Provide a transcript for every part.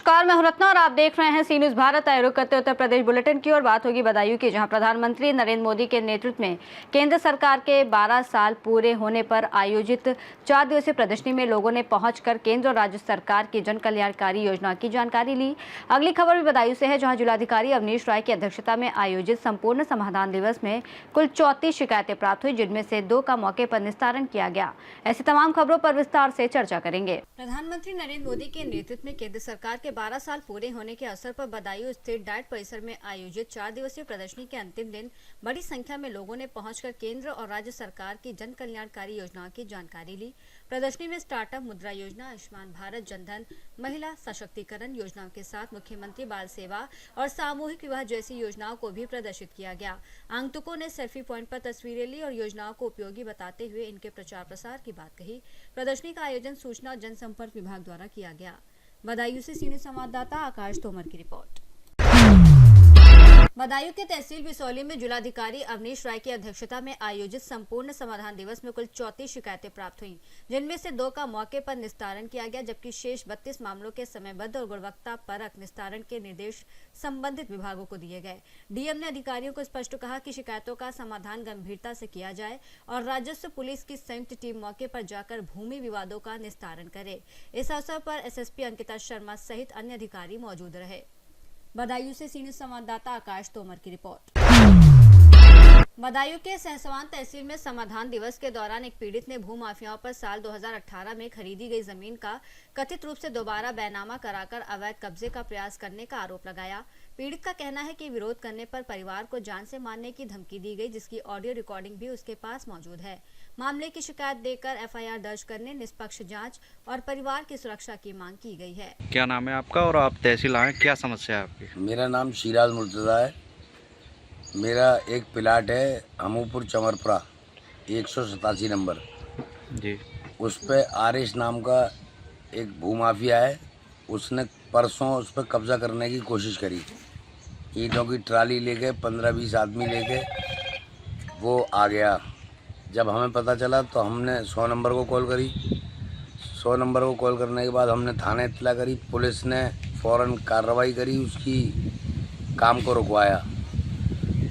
नमस्कार, मैं हूं रत्ना और आप देख रहे हैं सी न्यूज भारत। आयोग करते उत्तर प्रदेश बुलेटिन की और बात होगी बदायूं की, जहां प्रधानमंत्री नरेंद्र मोदी के नेतृत्व में केंद्र सरकार के 12 साल पूरे होने पर आयोजित 4 दिवसीय प्रदर्शनी में लोगों ने पहुंचकर केंद्र और राज्य सरकार की जन कल्याणकारी योजना की जानकारी ली। अगली खबर भी बदायूं से है, जहाँ जिलाधिकारी अवनीश राय की अध्यक्षता में आयोजित संपूर्ण समाधान दिवस में कुल 34 शिकायतें प्राप्त हुई, जिनमें से 2 का मौके पर निस्तारण किया गया। ऐसी तमाम खबरों पर विस्तार से चर्चा करेंगे। प्रधानमंत्री नरेंद्र मोदी के नेतृत्व में केंद्र सरकार के 12 साल पूरे होने के अवसर पर बदायूं स्थित डाइट परिसर में आयोजित 4 दिवसीय प्रदर्शनी के अंतिम दिन बड़ी संख्या में लोगों ने पहुंचकर केंद्र और राज्य सरकार की जन कल्याणकारी योजनाओं की जानकारी ली। प्रदर्शनी में स्टार्टअप मुद्रा योजना, आयुष्मान भारत, जनधन, महिला सशक्तिकरण योजनाओं के साथ मुख्यमंत्री बाल सेवा और सामूहिक विवाह जैसी योजनाओं को भी प्रदर्शित किया गया। आगंतुकों ने सेल्फी पॉइंट पर तस्वीरें ली और योजनाओं को उपयोगी बताते हुए इनके प्रचार प्रसार की बात कही। प्रदर्शनी का आयोजन सूचना और जनसंपर्क विभाग द्वारा किया गया। बदायूं से सीनियर संवाददाता आकाश तोमर की रिपोर्ट। बदायूं के तहसील बिसौली में जिलाधिकारी अवनीश राय की अध्यक्षता में आयोजित संपूर्ण समाधान दिवस में कुल 34 शिकायतें प्राप्त हुईं, जिनमें से 2 का मौके पर निस्तारण किया गया, जबकि शेष 32 मामलों के समयबद्ध और गुणवत्ता परक निस्तारण के निर्देश संबंधित विभागों को दिए गए। डीएम ने अधिकारियों को स्पष्ट कहा कि शिकायतों का समाधान गंभीरता से किया जाए और राजस्व पुलिस की संयुक्त टीम मौके पर जाकर भूमि विवादों का निस्तारण करे। इस अवसर पर एसएसपी अंकिता शर्मा सहित अन्य अधिकारी मौजूद रहे। बदायूं से सीनियर संवाददाता आकाश तोमर की रिपोर्ट। बदायूं के सहसवान तहसील में समाधान दिवस के दौरान एक पीड़ित ने भूमाफियाओं पर साल 2018 में खरीदी गई जमीन का कथित रूप से दोबारा बैनामा कराकर अवैध कब्जे का प्रयास करने का आरोप लगाया। पीड़ित का कहना है कि विरोध करने पर परिवार को जान से मारने की धमकी दी गई, जिसकी ऑडियो रिकॉर्डिंग भी उसके पास मौजूद है। मामले की शिकायत देकर एफआईआर दर्ज करने, निष्पक्ष जांच और परिवार की सुरक्षा की मांग की गई है। क्या नाम है आपका और आप तहसील आए, क्या समस्या है आपकी? मेरा नाम शिराज मुर्तज़ा है। मेरा एक प्लाट है हमूपुर चमरपुरा 187 नंबर जी। उस पे आरिश नाम का एक भूमाफिया है। उसने परसों उस पर कब्जा करने की कोशिश करी। ईंटों की ट्राली लेके 15-20 आदमी लेके वो आ गया। जब हमें पता चला तो हमने 100 नंबर को कॉल करी। 100 नंबर को कॉल करने के बाद हमने थाने इत्तला करी। पुलिस ने फ़ौरन कार्रवाई करी, उसकी काम को रुकवाया।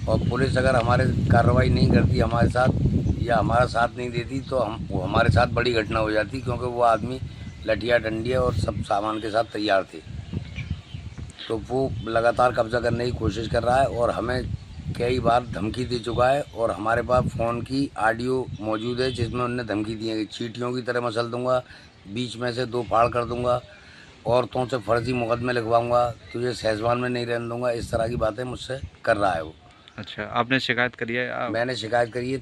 और पुलिस अगर हमारे कार्रवाई नहीं करती हमारे साथ या हमारा साथ नहीं देती तो वो हमारे साथ बड़ी घटना हो जाती, क्योंकि वो आदमी लठिया डंडिया और सब सामान के साथ तैयार थे। तो वो लगातार कब्जा करने की कोशिश कर रहा है और हमें कई बार धमकी दे चुका है। और हमारे पास फ़ोन की ऑडियो मौजूद है जिसमें उन्होंने धमकी दी है कि चींटियों की तरह मसल दूंगा, बीच में से 2 फाड़ कर दूंगा, औरतों से फर्जी मुकदमे लिखवाऊंगा, तुझे सहसवान में नहीं रहने दूंगा। इस तरह की बातें मुझसे कर रहा है वो। अच्छा, आपने शिकायत करी है? मैंने शिकायत करी है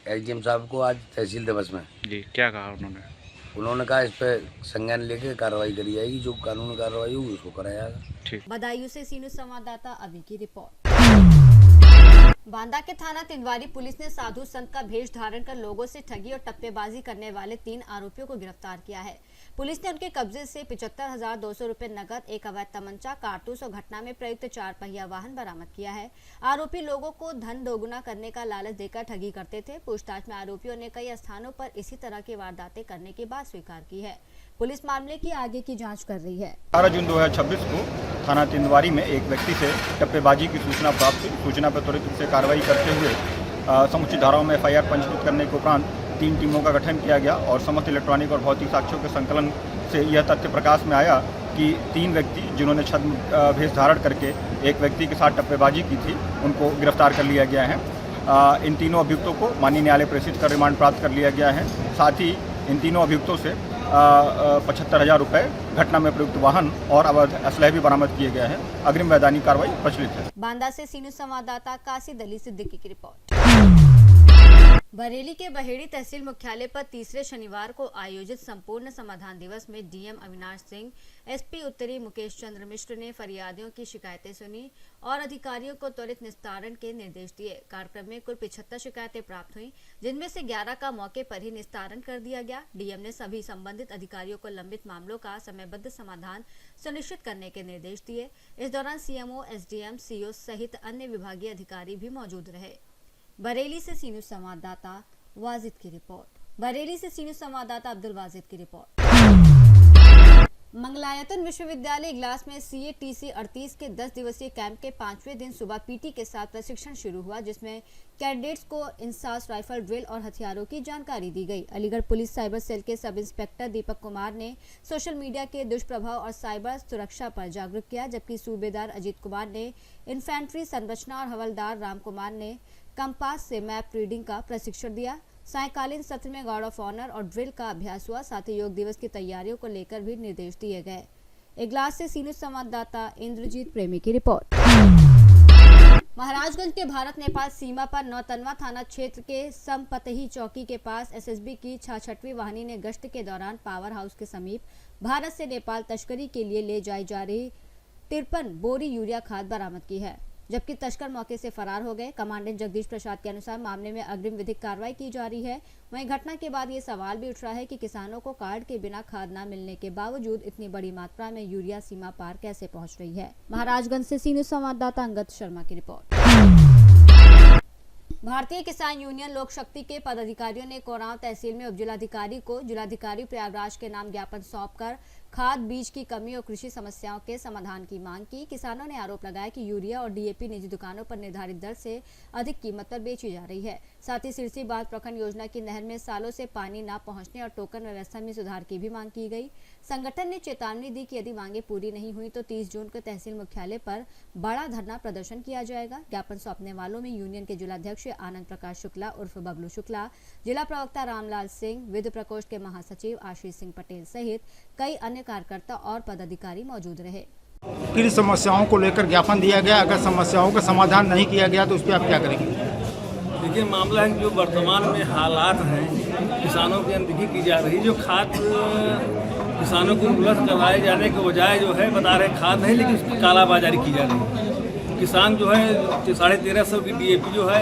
एसडीएम साहब को आज तहसील दिवस में। जी, क्या कहा उन्होंने? उन्होंने कहा इस पे संज्ञान लेके कार्रवाई करी जाएगी, जो कानूनी कार्रवाई होगी उसको कराया जाएगा। ठीक। बदायूं से सीनियर संवाददाता अभी की रिपोर्ट। बांदा के थाना तिंदवारी पुलिस ने साधु संत का भेष धारण कर लोगों से ठगी और टप्पेबाजी करने वाले 3 आरोपियों को गिरफ्तार किया है। पुलिस ने उनके कब्जे से 75,200 रुपए नकद, एक अवैध तमंचा, कारतूस और घटना में प्रयुक्त 4 पहिया वाहन बरामद किया है। आरोपी लोगों को धन दोगुना करने का लालच देकर ठगी करते थे। पूछताछ में आरोपियों ने कई स्थानों पर इसी तरह की वारदातें करने की बात स्वीकार की है। पुलिस मामले की आगे की जाँच कर रही है। 18 जून 2026 को थाना तिंदवारी में एक व्यक्ति से टप्पेबाजी की सूचना प्राप्त हुई। सूचना पर त्वरित रूप से कार्रवाई करते हुए समुचित धाराओं में एफआईआर पंजीकृत करने के उपरांत 3 टीमों का गठन किया गया और समस्त इलेक्ट्रॉनिक और भौतिक साक्ष्यों के संकलन से यह तथ्य प्रकाश में आया कि 3 व्यक्ति जिन्होंने छद्म भेष धारण करके एक व्यक्ति के साथ टप्पेबाजी की थी, उनको गिरफ्तार कर लिया गया है। इन तीनों अभियुक्तों को माननीय न्यायालय प्रेषित कर रिमांड प्राप्त कर लिया गया है। साथ ही इन तीनों अभियुक्तों से 75,000 रुपये, घटना में प्रयुक्त वाहन और अवैध असलह भी बरामद किए गए हैं। अग्रिम वैधानिक कार्रवाई प्रचलित है। बांदा से सीनियर संवाददाता कासिद अली सिद्दीकी की रिपोर्ट। बरेली के बहेड़ी तहसील मुख्यालय पर तीसरे शनिवार को आयोजित संपूर्ण समाधान दिवस में डीएम अविनाश सिंह, एसपी उत्तरी मुकेश चंद्र मिश्र ने फरियादियों की शिकायतें सुनी और अधिकारियों को त्वरित निस्तारण के निर्देश दिए। कार्यक्रम में कुल 75 शिकायतें प्राप्त हुई, जिनमें से 11 का मौके पर ही निस्तारण कर दिया गया। डीएम ने सभी संबंधित अधिकारियों को लंबित मामलों का समयबद्ध समाधान सुनिश्चित करने के निर्देश दिए। इस दौरान सीएमओ, एसडीएम, सीओ सहित अन्य विभागीय अधिकारी भी मौजूद रहे। बरेली से सीनियर संवाददाता वाजिद की रिपोर्ट। बरेली से सीनियर संवाददाता अब्दुल वाजिद की रिपोर्ट। मंगलायतन विश्वविद्यालय इगलास में CATC 38 के 10 दिवसीय कैंप के 5वें दिन सुबह PT के साथ प्रशिक्षण शुरू हुआ, जिसमें कैडेट्स को इंसास राइफल ड्रिल और हथियारों की जानकारी दी गई। अलीगढ़ पुलिस साइबर सेल के सब इंस्पेक्टर दीपक कुमार ने सोशल मीडिया के दुष्प्रभाव और साइबर सुरक्षा पर जागरूक किया, जबकि सूबेदार अजीत कुमार ने इन्फेंट्री संरचना और हवलदार राम कुमार ने कंपास से मैप रीडिंग का प्रशिक्षण दिया। सायकालीन सत्र में गार्ड ऑफ ऑनर और ड्रिल का अभ्यास हुआ, साथ ही योग दिवस की तैयारियों को लेकर भी निर्देश दिए गए। इगलास से सीनियर संवाददाता इंद्रजीत प्रेमी की रिपोर्ट। महाराजगंज के भारत नेपाल सीमा पर नौतनवा थाना क्षेत्र के समपतही चौकी के पास SSB की 66वीं वाहिनी ने गश्त के दौरान पावर हाउस के समीप भारत से नेपाल तस्करी के लिए ले जाई जा रही 53 बोरी यूरिया खाद बरामद की है, जबकि तस्कर मौके से फरार हो गए। कमांडेंट जगदीश प्रसाद के अनुसार मामले में अग्रिम विधिक कार्रवाई की जा रही है। वहीं घटना के बाद ये सवाल भी उठ रहा है कि किसानों को कार्ड के बिना खाद न मिलने के बावजूद इतनी बड़ी मात्रा में यूरिया सीमा पार कैसे पहुंच रही है। महाराजगंज से सीनियर संवाददाता अंगद शर्मा की रिपोर्ट। भारतीय किसान यूनियन लोक शक्ति के पदाधिकारियों ने कोरांव तहसील में उपजिलाधिकारी को जिलाधिकारी प्रयागराज के नाम ज्ञापन सौंपकर खाद बीज की कमी और कृषि समस्याओं के समाधान की मांग की। किसानों ने आरोप लगाया कि यूरिया और DAP निजी दुकानों पर निर्धारित दर से अधिक कीमत पर बेची जा रही है। साथ ही सिरसी बांध प्रखंड योजना की नहर में सालों से पानी न पहुंचने और टोकन व्यवस्था में सुधार की भी मांग की गई। संगठन ने चेतावनी दी कि यदि मांगे पूरी नहीं हुई तो 30 जून को तहसील मुख्यालय पर बड़ा धरना प्रदर्शन किया जाएगा। ज्ञापन सौंपने वालों में यूनियन के जिलाध्यक्ष आनंद प्रकाश शुक्ला उर्फ बबलू शुक्ला, जिला प्रवक्ता रामलाल सिंह, विधि प्रकोष्ठ के महासचिव आशीष सिंह पटेल सहित कई अन्य कार्यकर्ता और पदाधिकारी मौजूद रहे। किन समस्याओं को लेकर ज्ञापन दिया गया, अगर समस्याओं का समाधान नहीं किया गया तो उस पर आप क्या करेंगे? देखिए, मामला है जो वर्तमान में हालात हैं, किसानों की अनदेखी की जा रही, जो खाद किसानों को उपलब्ध करवाए जाने के बजाय जो है बता रहे खाद नहीं, लेकिन उसकी कालाबाजारी की जा रही है। किसान जो है 1350 की DAP जो है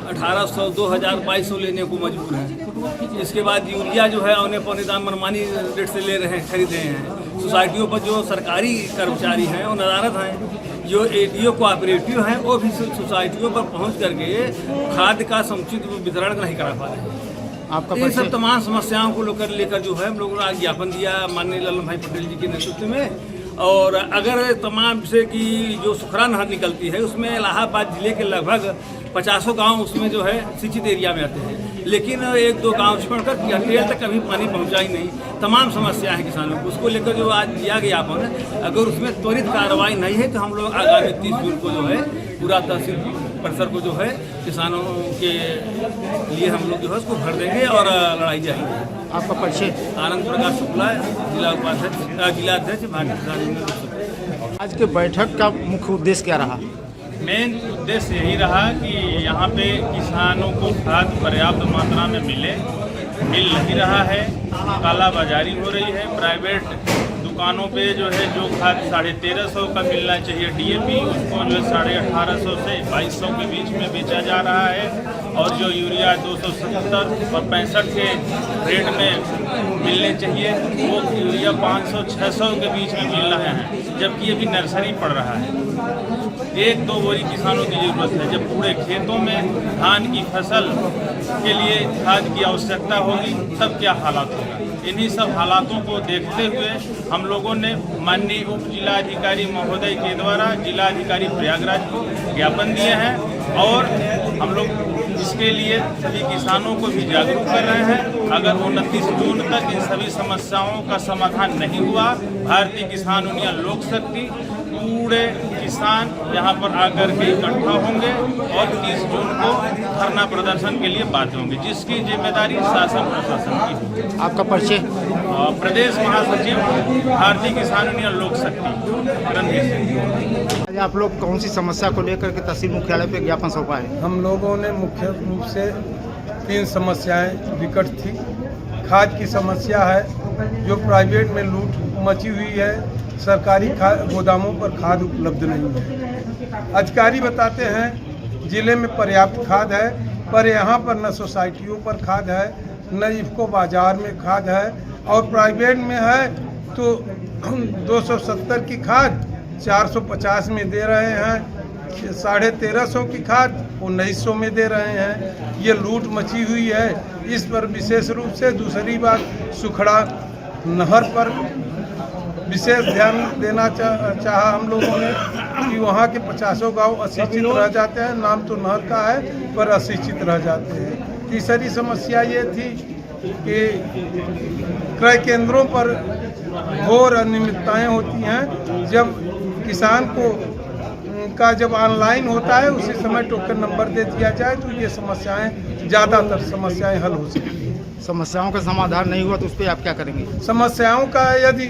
1800, 2000, 2200 लेने को मजबूर है। इसके बाद यूरिया जो है औने पौने दाम मनमानी रेट से ले रहे हैं, खरीद रहे हैं। सोसाइटियों पर जो सरकारी कर्मचारी हैं वो नदारत हैं, जो ADO कोऑपरेटिव हैं वो भी सोसाइटियों पर पहुंच करके खाद का समुचित वितरण नहीं करा पा रहे हैं। आपका इन सब तमाम समस्याओं को लेकर जो है हम लोगों ने आज ज्ञापन दिया माननीय ललन भाई पटेल जी के नेतृत्व में। और अगर तमाम से की जो सुखरा नहर निकलती है उसमें इलाहाबाद जिले के लगभग 50 गांव उसमें जो है सिंचित एरिया में आते हैं, लेकिन 1-2 गांव छोड़कर टेल तक कभी पानी पहुंचा ही नहीं। तमाम समस्या है किसानों को, उसको लेकर जो आज दिया गया ज्ञापन, अगर उसमें त्वरित कार्रवाई नहीं है तो हम लोग आगामी 30 जून को जो है पूरा तहसील परिसर को जो है किसानों के लिए हम लोग जो है उसको भर देंगे और लड़ाई जाएगी। आपका परिचय? आनंद प्रकाश शुक्ला, जिला उपाध्यक्ष, जिलाध्यक्ष भारतीय किसान यूनियन। आज के बैठक का मुख्य उद्देश्य क्या रहा? मेन उद्देश्य यही रहा कि यहाँ पे किसानों को खाद पर्याप्त मात्रा में मिल नहीं रहा है, कालाबाजारी हो रही है। प्राइवेट दुकानों पे जो है जो खाद 1350 का मिलना चाहिए DAP, उसको जो है 1850 से 2200 के बीच में बेचा जा रहा है। और जो यूरिया 270 और 65 के रेट में मिलने चाहिए वो यूरिया 500-600 के बीच में मिल रहे हैं, जबकि ये भी नर्सरी पड़ रहा है। 1-2 बोरी किसानों की ज़रूरत है, जब पूरे खेतों में धान की फसल के लिए खाद की आवश्यकता होगी तब क्या हालात होगा। इन्हीं सब हालातों को देखते हुए हम लोगों ने माननीय उप जिलाधिकारी महोदय के द्वारा जिलाधिकारी प्रयागराज को ज्ञापन दिए हैं और हम लोग इसके लिए सभी किसानों को भी जागरूक कर रहे हैं। अगर 29 जून तक इन सभी समस्याओं का समाधान नहीं हुआ, भारतीय किसान यूनियन लोक शक्ति पूरे किसान यहाँ पर आकर के इकट्ठा होंगे और 30 जून को धरना प्रदर्शन के लिए बाध्य होंगे, जिसकी जिम्मेदारी शासन प्रशासन की होगी। आपका परिचय? प्रदेश महासचिव भारतीय किसान यूनियन लोक शक्ति रणधीर सिंह। आज आप लोग कौन सी समस्या को लेकर के तहसील मुख्यालय पे ज्ञापन सौंपा है? हम लोगों ने मुख्य रूप से 3 समस्याएं विकट थी। खाद की समस्या है, जो प्राइवेट में लूट मची हुई है, सरकारी गोदामों पर खाद उपलब्ध नहीं है। अधिकारी बताते हैं जिले में पर्याप्त खाद है, पर यहाँ पर न सोसाइटियों पर खाद है, न इफको बाजार में खाद है, और प्राइवेट में है तो 270 की खाद 450 में दे रहे हैं, 1350 की खाद 1900 में दे रहे हैं। ये लूट मची हुई है। इस पर विशेष रूप से दूसरी बात, सुखड़ा नहर पर विशेष ध्यान देना चाहा हम लोगों ने कि वहाँ के 50 गांव अशिक्षित रह जाते हैं। नाम तो नहर का है पर अशिक्षित रह जाते हैं। तीसरी समस्या ये थी कि क्रय केंद्रों पर घोर अनियमितताएं होती हैं। जब किसान को का जब ऑनलाइन होता है उसी समय टोकन नंबर दे दिया जाए तो ये समस्याएं, ज़्यादातर समस्याएं हल हो सकती हैं। समस्याओं का समाधान नहीं हुआ तो उस पर आप क्या करेंगे? समस्याओं का यदि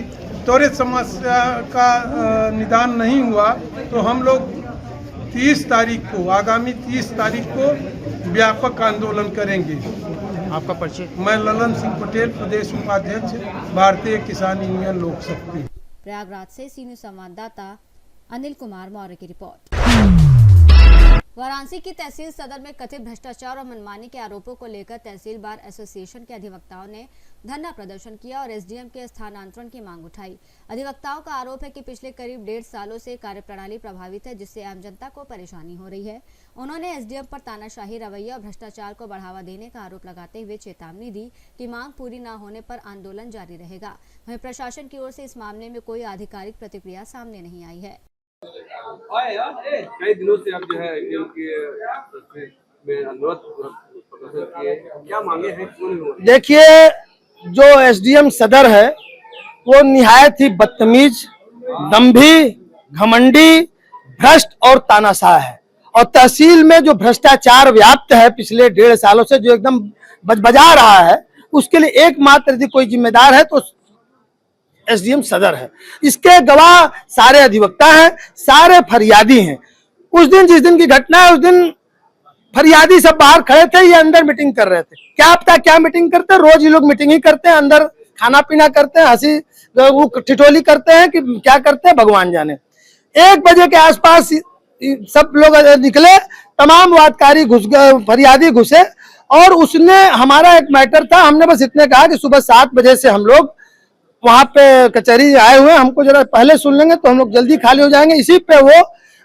त्वरित समस्या का निदान नहीं हुआ तो हम लोग 30 तारीख को, आगामी 30 तारीख को व्यापक आंदोलन करेंगे। आपका परिचय? मैं ललन सिंह पटेल, प्रदेश उपाध्यक्ष, भारतीय किसान यूनियन लोक शक्ति। प्रयागराज से सी न्यूज़ संवाददाता अनिल कुमार मौर्य की रिपोर्ट। वाराणसी की तहसील सदर में कथित भ्रष्टाचार और मनमानी के आरोपों को लेकर तहसील बार एसोसिएशन के अधिवक्ताओं ने धरना प्रदर्शन किया और एसडीएम के स्थानांतरण की मांग उठाई। अधिवक्ताओं का आरोप है कि पिछले करीब 1.5 सालों से कार्यप्रणाली प्रभावित है, जिससे आम जनता को परेशानी हो रही है। उन्होंने एसडीएम पर तानाशाही रवैया और भ्रष्टाचार को बढ़ावा देने का आरोप लगाते हुए चेतावनी दी कि मांग पूरी न होने पर आंदोलन जारी रहेगा। वहीं प्रशासन की ओर से इस मामले में कोई आधिकारिक प्रतिक्रिया सामने नहीं आई है। कई दिनों से आप जो है अनुरोध प्रदर्शन किए, क्या मांगे हैं, क्यों नहीं हो रही? देखिए, जो एसडीएम सदर है वो निहायत ही बदतमीज, दंभी, घमंडी, भ्रष्ट और तानाशाह है। और तहसील में जो भ्रष्टाचार व्याप्त है पिछले 1.5 सालों से, जो एकदम बजबजा रहा है, उसके लिए एकमात्र यदि कोई जिम्मेदार है तो एसडीएम सदर है। इसके गवाह सारे अधिवक्ता हैं, सारे फरियादी हैं। उस दिन, जिस दिन की घटना है, उस दिन फरियादी सब बाहर खड़े थे, ये अंदर मीटिंग कर रहे थे। क्या पता क्या मीटिंग करते हैं, रोज ये लोग मीटिंग ही करते हैं, अंदर खाना पीना करते हैं, हंसी ठिठोली करते हैं कि क्या करते हैं भगवान जाने। 1 बजे के आसपास सब लोग निकले, तमाम वादकारी फरियादी घुसे और उसने, हमारा एक मैटर था, हमने बस इतने कहा कि सुबह 7 बजे से हम लोग वहां पे कचहरी आए हुए, हमको जरा पहले सुन लेंगे तो हम लोग जल्दी खाली हो जाएंगे। इसी पे वो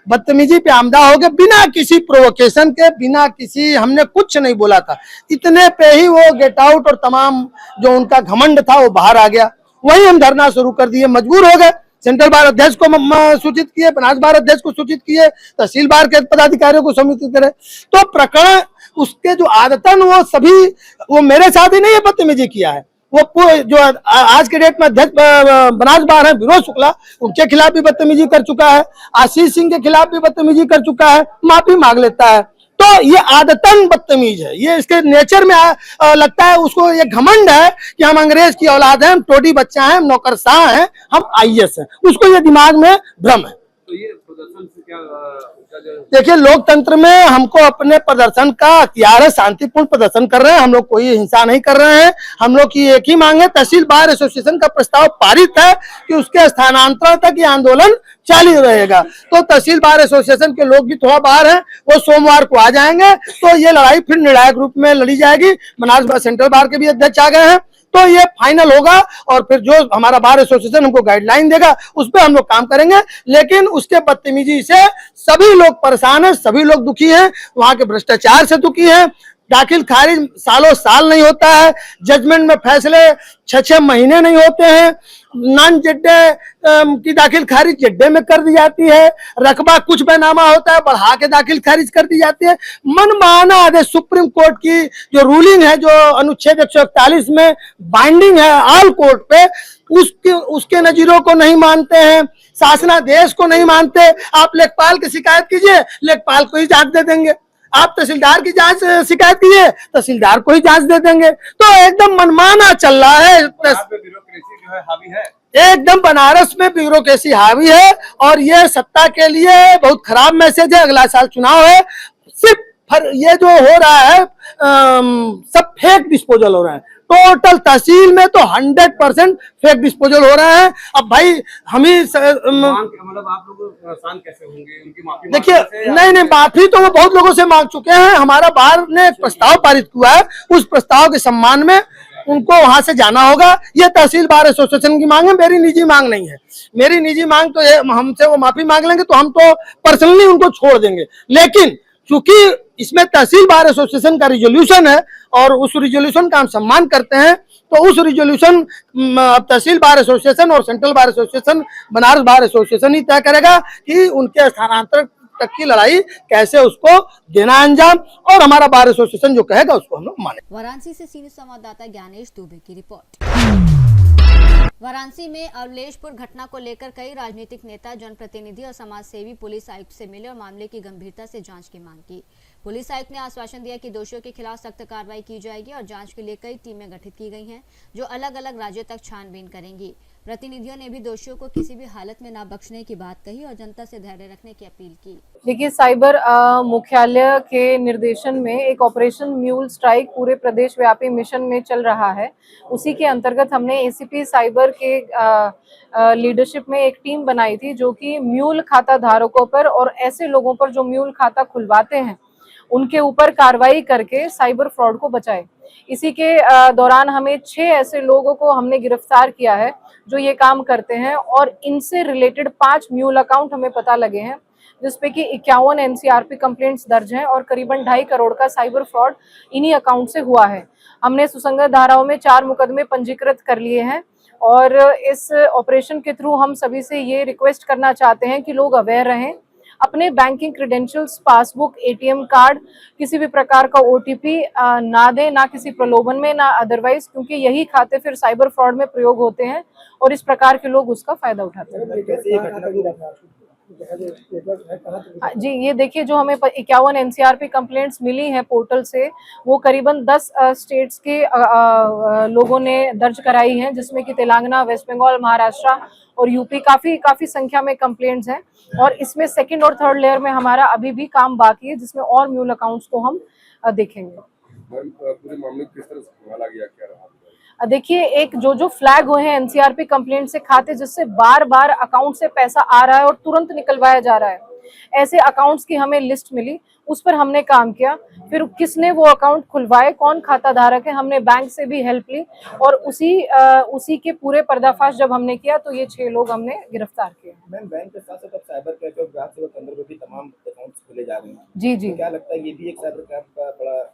बदतमीजी पे आमदा हो गए, बिना किसी प्रोवोकेशन के, बिना किसी, हमने कुछ नहीं बोला था, इतने पे ही वो गेट आउट और तमाम जो उनका घमंड था वो बाहर आ गया। वही हम धरना शुरू कर दिए, मजबूर हो गए। सेंट्रल बार अध्यक्ष को सूचित किए, बनास बार अध्यक्ष को सूचित किए, तहसील बार के पदाधिकारियों को सूचित करे। तो प्रकरण उसके जो आदतन वो सभी, वो मेरे साथ ही नहीं है बदतमीजी किया है, वो जो आज के डेट में अध्यक्ष बनास बार है विनोद शुक्ला, उनके खिलाफ भी बदतमीजी कर चुका है, आशीष सिंह के खिलाफ भी बदतमीजी कर चुका है, माफी मांग लेता है। तो ये आदतन बदतमीज है, ये इसके नेचर में लगता है उसको, ये घमंड है कि हम अंग्रेज की औलाद हैं, हम टोटी बच्चा हैं, हम नौकरशाह हैं, हम आईएएस हैं, उसको ये दिमाग में भ्रम है। तो ये प्रदर्शन से क्या देखिए, लोकतंत्र में हमको अपने प्रदर्शन का अख्तियार है, शांतिपूर्ण प्रदर्शन कर रहे हैं हम लोग, कोई हिंसा नहीं कर रहे हैं। हम लोग की एक ही मांग है, तहसील बार एसोसिएशन का प्रस्ताव पारित है कि उसके स्थानांतरण तक ये आंदोलन जारी रहेगा। तो तहसील बार एसोसिएशन के लोग भी थोड़ा बाहर हैं, वो सोमवार को आ जाएंगे, तो ये लड़ाई फिर निर्णायक रूप में लड़ी जाएगी। बनास सेंट्रल बार के भी अध्यक्ष आ गए हैं, तो ये फाइनल होगा और फिर जो हमारा बार एसोसिएशन हमको गाइडलाइन देगा उस पर हम लोग काम करेंगे। लेकिन उसके बदतमीजी से सभी लोग परेशान हैं, सभी लोग दुखी हैं, वहां के भ्रष्टाचार से दुखी हैं। दाखिल खारिज सालों साल नहीं होता है, जजमेंट में फैसले 6-6 महीने नहीं होते हैं, नॉन जड्डे की दाखिल खारिज जड्डे में कर दी जाती है, रकबा कुछ बैनामा होता है बढ़ा के दाखिल खारिज कर दी जाती है। मनमाना आदेश, सुप्रीम कोर्ट की जो रूलिंग है, जो अनुच्छेद 141 में बाइंडिंग है ऑल कोर्ट पे, उसके नजीरों को नहीं मानते हैं, शासनादेश को नहीं मानते। आप लेखपाल की शिकायत कीजिए, लेखपाल को ही जांच दे देंगे। आप तहसीलदार की जांच शिकायत कीजिए, तहसीलदार को ही जांच दे देंगे। तो एकदम मनमाना चल रहा है, ब्यूरोक्रेसी जो है हावी है, एकदम बनारस में ब्यूरोक्रेसी हावी है। और ये सत्ता के लिए बहुत खराब मैसेज है। अगला साल चुनाव है, सिर्फ ये जो हो रहा है सब फेक डिस्पोजल हो रहा है। टोटल तहसील में तो 100% फेक डिस्पोजल हो रहा है। अब भाई हम ही मतलब आप लोग शांत कैसे होंगे, उनकी माफी? देखिए, नहीं, माफी तो वो बहुत लोगों से मांग चुके हैं। हमारा बार ने एक प्रस्ताव पारित हुआ है, उस प्रस्ताव के सम्मान में उनको वहां से जाना होगा। ये तहसील बार एसोसिएशन की मांग है, मेरी निजी मांग नहीं है। मेरी निजी मांग तो हमसे वो माफी मांग लेंगे तो हम तो पर्सनली उनको छोड़ देंगे। लेकिन चूंकि इसमें तहसील बार एसोसिएशन का रिजोल्यूशन है और उस रिजोल्यूशन का हम सम्मान करते हैं, तो उस रिजोल्यूशन तहसील बार एसोसिएशन और central bar association, Banaras bar association ही तय करेगा कि उनके स्थानांतरण तक की लड़ाई कैसे उसको देना अंजाम, और हमारा बार एसोसिएशन जो कहेगा उसको हम लोग माने। वाराणसी से सीनियर संवाददाता ज्ञानेश दुबे की रिपोर्ट। वाराणसी में अवलेशपुर घटना को लेकर कई राजनीतिक नेता, जनप्रतिनिधि और समाज सेवी पुलिस आयुक्त से मिले और मामले की गंभीरता से जांच की मांग की। पुलिस आयुक्त ने आश्वासन दिया कि दोषियों के खिलाफ सख्त कार्रवाई की जाएगी और जांच के लिए कई टीमें गठित की गई हैं जो अलग अलग राज्यों तक छानबीन करेंगी। प्रतिनिधियों ने भी दोषियों को किसी भी हालत में न बख्शने की बात कही और जनता से धैर्य रखने की अपील की। देखिए, साइबर मुख्यालय के निर्देशन में एक ऑपरेशन म्यूल स्ट्राइक पूरे प्रदेश व्यापी मिशन में चल रहा है। उसी के अंतर्गत हमने एसीपी साइबर के लीडरशिप में एक टीम बनाई थी जो कि म्यूल खाता धारकों पर और ऐसे लोगों पर जो म्यूल खाता खुलवाते हैं उनके ऊपर कार्रवाई करके साइबर फ्रॉड को बचाए। इसी के दौरान हमें 6 ऐसे लोगों को हमने गिरफ्तार किया है जो ये काम करते हैं और इनसे रिलेटेड 5 म्यूल अकाउंट हमें पता लगे हैं जिसपे कि 51 एनसीआरपी कंप्लेंट्स दर्ज हैं और करीबन 2.5 करोड़ का साइबर फ्रॉड इन्हीं अकाउंट से हुआ है। हमने सुसंगत धाराओं में 4 मुकदमे पंजीकृत कर लिए हैं और इस ऑपरेशन के थ्रू हम सभी से ये रिक्वेस्ट करना चाहते हैं कि लोग अवेयर रहें, अपने banking credentials, passbook, ATM card, किसी भी प्रकार का ओटीपी ना दें, ना किसी प्रलोभन में, ना अदरवाइज, क्योंकि यही खाते फिर साइबर फ्रॉड में प्रयोग होते हैं और इस प्रकार के लोग उसका फायदा उठाते हैं। जी, ये देखिए, जो हमें 51 एनसीआरपी कंप्लेंट्स मिली हैं पोर्टल से, वो करीबन 10 स्टेट्स के लोगों ने दर्ज कराई हैं, जिसमें कि तेलंगाना, वेस्ट बंगाल, महाराष्ट्र और यूपी काफी संख्या में कंप्लेंट्स हैं। और इसमें सेकंड और थर्ड लेयर में हमारा अभी भी काम बाकी है, जिसमें और म्यूल अकाउंट्स को हम देखेंगे। पूरे मामले किस तरह से संभाला गया, क्या रहा? देखिए, एक जो फ्लैग हुए हैं एनसीआरपी कंप्लेंट से खाते जिससे बार बार अकाउंट से पैसा आ रहा है और तुरंत निकलवाया जा रहा है, ऐसे अकाउंट्स की हमें लिस्ट मिली, उस पर हमने काम किया। फिर किसने वो अकाउंट खुलवाए, कौन खाता धारक है, हमने बैंक से भी हेल्प ली और उसी के पूरे पर्दाफाश जब हमने किया तो ये 6 लोग हमने गिरफ्तार किए। मैम, बैंक के साथ साथ अब साइबर कैफे और ग्राहक सेवा केंद्र में भी तमाम अकाउंट्स खुले जा रहे हैं। जी जी, तो क्या लगता है ये भी एक साइबर क्राइम का बड़ा?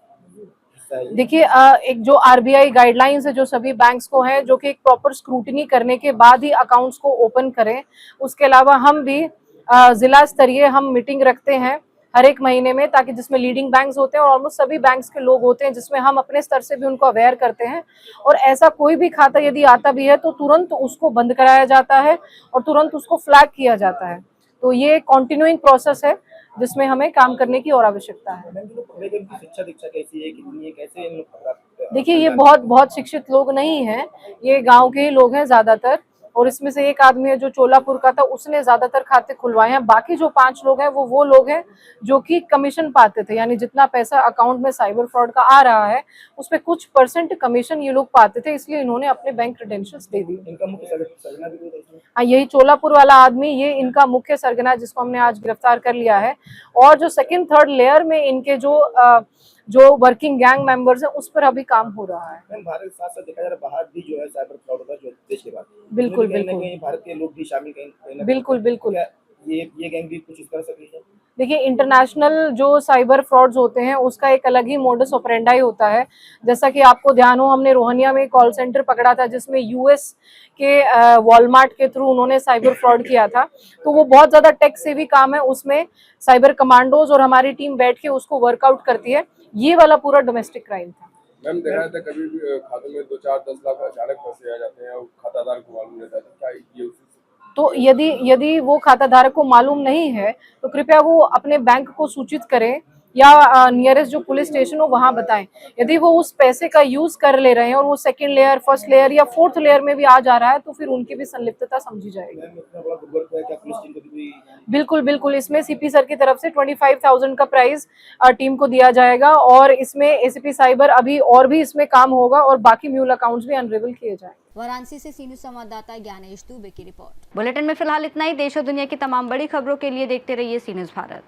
देखिए, एक जो आरबीआई गाइडलाइंस है जो सभी बैंक्स को है, जो कि एक प्रॉपर स्क्रूटनी करने के बाद ही अकाउंट्स को ओपन करें। उसके अलावा हम भी जिला स्तरीय हम मीटिंग रखते हैं हर एक महीने में, ताकि जिसमें लीडिंग बैंक्स होते हैं और ऑलमोस्ट सभी बैंक्स के लोग होते हैं, जिसमें हम अपने स्तर से भी उनको अवेयर करते हैं और ऐसा कोई भी खाता यदि आता भी है तो तुरंत उसको बंद कराया जाता है और तुरंत उसको फ्लैग किया जाता है। तो ये कॉन्टिन्यूइंग प्रोसेस है जिसमें हमें काम करने की और आवश्यकता है। शिक्षा दीक्षा कैसी है, कितनी है, कैसे इन लोग? देखिए, ये बहुत शिक्षित लोग नहीं हैं, ये गांव के ही लोग हैं ज्यादातर, और इसमें से एक आदमी है जो चोलापुर का था, उसने ज्यादातर खाते खुलवाए हैं। बाकी जो 5 लोग हैं वो लोग हैं जो कि कमीशन पाते थे, यानी जितना पैसा अकाउंट में साइबर फ्रॉड का आ रहा है उस पर कुछ % कमीशन ये लोग पाते थे, इसलिए इन्होंने अपने बैंक क्रेडेंशियल्स दे दिए। इनका मुख्य सरगना भी हाँ, यही चोलापुर वाला आदमी, ये इनका मुख्य सरगना है जिसको हमने आज गिरफ्तार कर लिया है। और जो सेकंड थर्ड लेयर में इनके जो वर्किंग गैंग मेंबर्स हैं उस पर अभी काम हो रहा है। भारत के साथ साथ देखा जा रहा है बाहर भी जो है साइबर फ्रॉड होता है, जो देश के बाहर। बिल्कुल, भारत के लोग भी शामिल कहीं। बिल्कुल ये गैंग भी कुछ इस तरह से है। देखिए, इंटरनेशनल जो साइबर फ्रॉड्स होते हैं उसका एक अलग ही मोडस ऑपरेंडाई होता है। जैसा कि आपको ध्यान हो, हमने रोहनिया में कॉल सेंटर पकड़ा था जिसमें यूएस के वॉलमार्ट के थ्रू उन्होंने साइबर फ्रॉड किया था। तो वो बहुत ज्यादा टेक से भी काम है, उसमें साइबर कमांडोज और हमारी टीम बैठ के उसको वर्कआउट करती है। ये वाला पूरा डोमेस्टिक क्राइम था। मैम, देखा जाता है कभी भी खाते में 2, 4, 10 लाख अचानक पैसे आ जाते हैं और खाताधारक को मालूम रहता है, क्या ये? तो यदि वो खाता धारक को मालूम नहीं है तो कृपया वो अपने बैंक को सूचित करें या नियरेस्ट जो पुलिस स्टेशन हो वहां बताएं। यदि वो उस पैसे का यूज कर ले रहे हैं और वो सेकंड लेयर, फर्स्ट लेयर या फोर्थ लेयर में भी आ जा रहा है तो फिर उनकी भी संलिप्तता समझी जाएगी। बिल्कुल, इसमें सीपी सर की तरफ से 25,000 का प्राइज टीम को दिया जाएगा और इसमें एसीपी साइबर अभी और भी इसमें काम होगा और बाकी म्यूल अकाउंट्स भी अनरेवल किए जाएंगे। वाराणसी से सीनियर संवाददाता ज्ञानेश दुबे की रिपोर्ट। बुलेटिन में फिलहाल इतना ही। देश और दुनिया की तमाम बड़ी खबरों के लिए देखते रहिए सी न्यूज़ भारत।